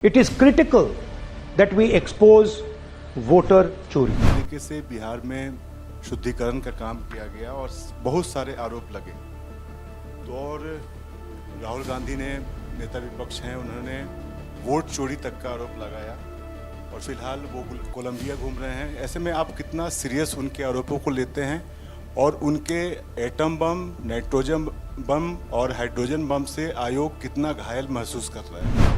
It is critical that we expose voter चोरी। तरीके से बिहार में शुद्धिकरण का काम किया गया और बहुत सारे आरोप लगे। तो और राहुल गांधी ने, नेता विपक्ष हैं, उन्होंने वोट चोरी तक का आरोप लगाया और फिलहाल वो कोलंबिया घूम रहे हैं। ऐसे में आप कितना सीरियस उनके आरोपों को लेते हैं और उनके एटम बम, नाइट्रोजन बम और हाइड्रोजन बम से आयोग कितना घायल महसूस कर रहा है?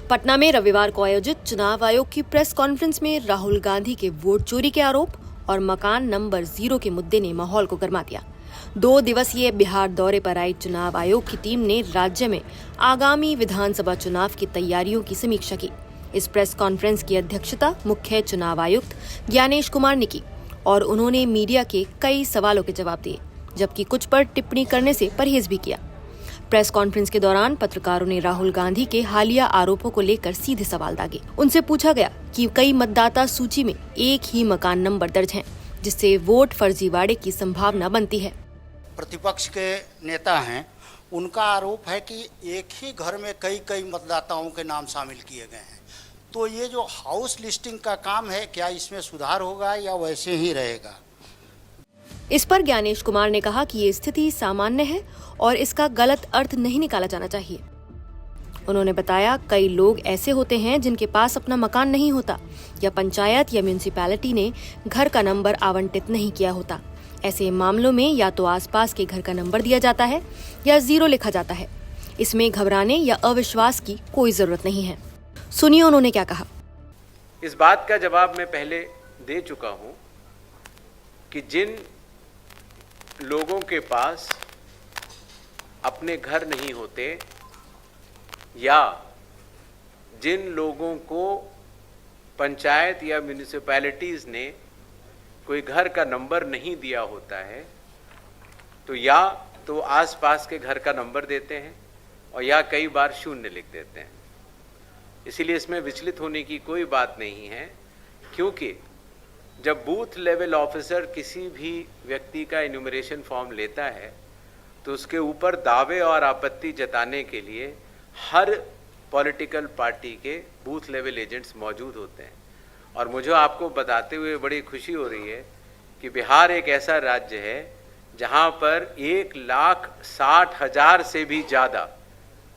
पटना में रविवार को आयोजित चुनाव आयोग की प्रेस कॉन्फ्रेंस में राहुल गांधी के वोट चोरी के आरोप और मकान नंबर 0 के मुद्दे ने माहौल को गर्मा दिया। 2 दिवसीय बिहार दौरे पर आई चुनाव आयोग की टीम ने राज्य में आगामी विधानसभा चुनाव की तैयारियों की समीक्षा की। इस प्रेस कॉन्फ्रेंस की अध्यक्षता मुख्य चुनाव आयुक्त ज्ञानेश कुमार ने की और उन्होंने मीडिया के कई सवालों के जवाब दिए, जबकि कुछ पर टिप्पणी करने से परहेज भी किया। प्रेस कॉन्फ्रेंस के दौरान पत्रकारों ने राहुल गांधी के हालिया आरोपों को लेकर सीधे सवाल दागे। उनसे पूछा गया कि कई मतदाता सूची में एक ही मकान नंबर दर्ज हैं, जिससे वोट फर्जीवाड़े की संभावना बनती है। प्रतिपक्ष के नेता हैं, उनका आरोप है कि एक ही घर में कई मतदाताओं के नाम शामिल किए गए हैं। तो ये जो हाउस लिस्टिंग का काम है, क्या इसमें सुधार होगा या वैसे ही रहेगा? इस पर ज्ञानेश कुमार ने कहा कि ये स्थिति सामान्य है और इसका गलत अर्थ नहीं निकाला जाना चाहिए। उन्होंने बताया, कई लोग ऐसे होते हैं जिनके पास अपना मकान नहीं होता या पंचायत या म्यूनिसिपैलिटी ने घर का नंबर आवंटित नहीं किया होता। ऐसे मामलों में या तो आसपास के घर का नंबर दिया जाता है या 0 लिखा जाता है। इसमें घबराने या अविश्वास की कोई जरूरत नहीं है। सुनिए उन्होंने क्या कहा। इस बात का जवाब मैं पहले दे चुका हूं कि जिन लोगों के पास अपने घर नहीं होते या जिन लोगों को पंचायत या म्यूनिसिपैलिटीज़ ने कोई घर का नंबर नहीं दिया होता है, तो या तो आसपास के घर का नंबर देते हैं और या कई बार 0 लिख देते हैं। इसीलिए इसमें विचलित होने की कोई बात नहीं है, क्योंकि जब बूथ लेवल ऑफिसर किसी भी व्यक्ति का इन्यूमरेशन फॉर्म लेता है तो उसके ऊपर दावे और आपत्ति जताने के लिए हर पॉलिटिकल पार्टी के बूथ लेवल एजेंट्स मौजूद होते हैं। और मुझे आपको बताते हुए बड़ी खुशी हो रही है कि बिहार एक ऐसा राज्य है जहां पर 1,60,000 से भी ज़्यादा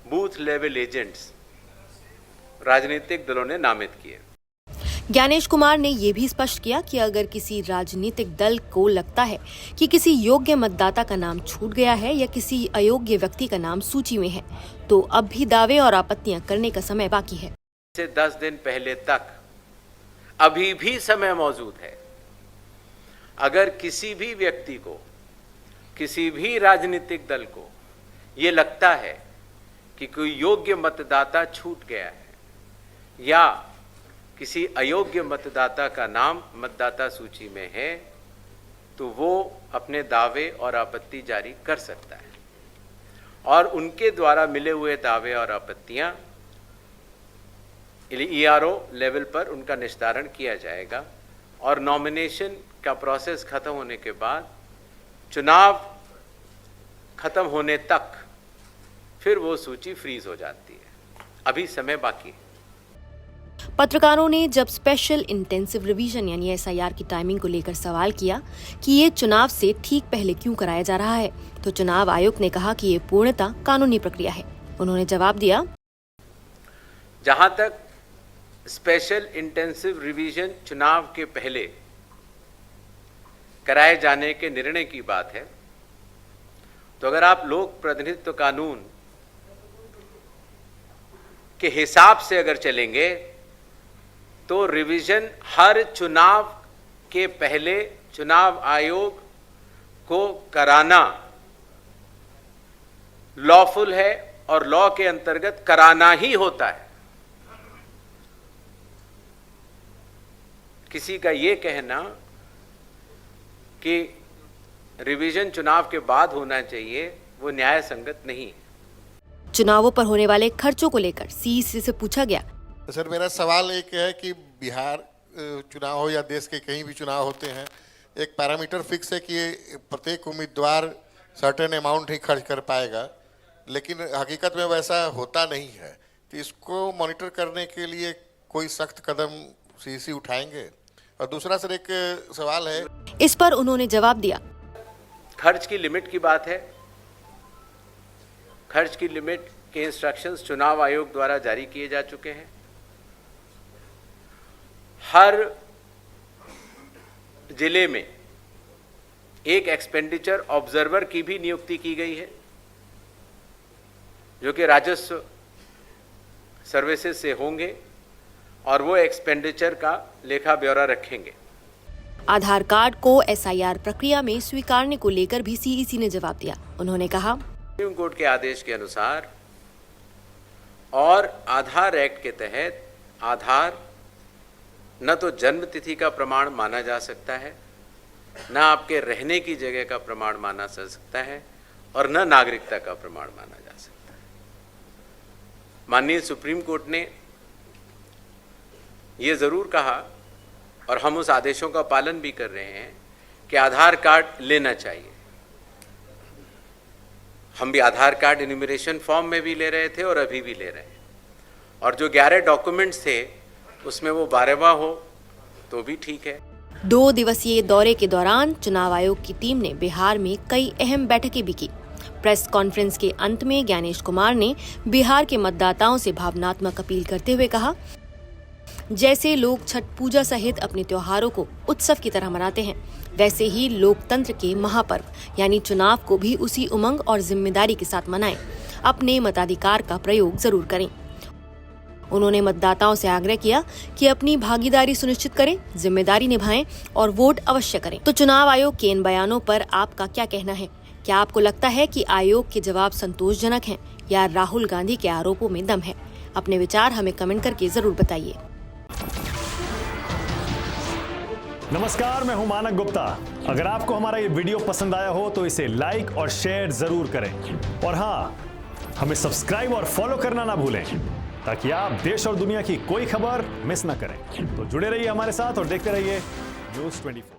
बूथ लेवल एजेंट्स राजनीतिक दलों ने नामित किए। ज्ञानेश कुमार ने यह भी स्पष्ट किया कि अगर किसी राजनीतिक दल को लगता है कि किसी योग्य मतदाता का नाम छूट गया है या किसी अयोग्य व्यक्ति का नाम सूची में है, तो अब भी दावे और आपत्तियां करने का समय बाकी है। से 10 दिन पहले तक अभी भी समय मौजूद है। अगर किसी भी व्यक्ति को, किसी भी राजनीतिक दल को ये लगता है कि कोई योग्य मतदाता छूट गया है या किसी अयोग्य मतदाता का नाम मतदाता सूची में है, तो वो अपने दावे और आपत्ति जारी कर सकता है और उनके द्वारा मिले हुए दावे और आपत्तियां ERO लेवल पर उनका निस्तारण किया जाएगा और नॉमिनेशन का प्रोसेस खत्म होने के बाद चुनाव खत्म होने तक फिर वो सूची फ्रीज हो जाती है। अभी समय बाकी है। पत्रकारों ने जब स्पेशल इंटेंसिव रिवीजन यानी SIR की टाइमिंग को लेकर सवाल किया कि ये चुनाव से ठीक पहले क्यों कराया जा रहा है, तो चुनाव आयोग ने कहा कि ये पूर्णतः कानूनी प्रक्रिया है। उन्होंने जवाब दिया, जहां तक स्पेशल इंटेंसिव रिवीजन चुनाव के पहले कराए जाने के निर्णय की बात है, तो अगर आप लोक प्रतिनिधित्व कानून के हिसाब से अगर चलेंगे तो रिवीजन हर चुनाव के पहले चुनाव आयोग को कराना लॉफुल है और लॉ के अंतर्गत कराना ही होता है। किसी का ये कहना कि रिवीजन चुनाव के बाद होना चाहिए, वो न्याय संगत नहीं है। चुनावों पर होने वाले खर्चों को लेकर CEC से पूछा गया। सर, मेरा सवाल एक है कि बिहार चुनाव हो या देश के कहीं भी चुनाव होते हैं, एक पैरामीटर फिक्स है कि प्रत्येक उम्मीदवार सर्टेन अमाउंट ही खर्च कर पाएगा, लेकिन हकीकत में वैसा होता नहीं है। तो इसको मॉनिटर करने के लिए कोई सख्त कदम सीईसी उठाएंगे? और दूसरा सर एक सवाल है, इस पर उन्होंने जवाब दिया। खर्च की लिमिट की बात है। खर्च की लिमिट के इंस्ट्रक्शंस चुनाव आयोग द्वारा जारी किए जा चुके हैं। हर जिले में एक एक्सपेंडिचर ऑब्जर्वर की भी नियुक्ति की गई है, जो कि राजस्व सर्विसेज से होंगे और वो एक्सपेंडिचर का लेखा ब्यौरा रखेंगे। आधार कार्ड को एसआईआर प्रक्रिया में स्वीकारने को लेकर भी सीईसी ने जवाब दिया। उन्होंने कहा, सुप्रीम कोर्ट के आदेश के अनुसार और आधार एक्ट के तहत आधार न तो जन्म तिथि का प्रमाण माना जा सकता है, न आपके रहने की जगह का प्रमाण माना जा सकता है, और न नागरिकता का प्रमाण माना जा सकता है। माननीय सुप्रीम कोर्ट ने ये ज़रूर कहा, और हम उस आदेशों का पालन भी कर रहे हैं, कि आधार कार्ड लेना चाहिए। हम भी आधार कार्ड इन्यूमरेशन फॉर्म में भी ले रहे थे और अभी भी ले रहे हैं, और जो 11 डॉक्यूमेंट्स थे उसमें वो 12वां हो तो भी ठीक है। 2 दिवसीय दौरे के दौरान चुनाव आयोग की टीम ने बिहार में कई अहम बैठकें भी की। प्रेस कॉन्फ्रेंस के अंत में ज्ञानेश कुमार ने बिहार के मतदाताओं से भावनात्मक अपील करते हुए कहा, जैसे लोग छठ पूजा सहित अपने त्योहारों को उत्सव की तरह मनाते हैं, वैसे ही लोकतंत्र के महापर्व यानी चुनाव को भी उसी उमंग और जिम्मेदारी के साथ मनाएं। अपने मताधिकार का प्रयोग जरूर करें। उन्होंने मतदाताओं से आग्रह किया कि अपनी भागीदारी सुनिश्चित करें, जिम्मेदारी निभाएं और वोट अवश्य करें। तो चुनाव आयोग के इन बयानों पर आपका क्या कहना है? क्या आपको लगता है कि आयोग के जवाब संतोषजनक हैं या राहुल गांधी के आरोपों में दम है? अपने विचार हमें कमेंट करके जरूर बताइए। नमस्कार, मैं हूं मानक गुप्ता। अगर आपको हमारा ये वीडियो पसंद आया हो तो इसे लाइक और शेयर जरूर करें, और हाँ, हमें सब्सक्राइब और फॉलो करना ना भूलें, ताकि आप देश और दुनिया की कोई खबर मिस ना करें। तो जुड़े रहिए हमारे साथ और देखते रहिए News 24।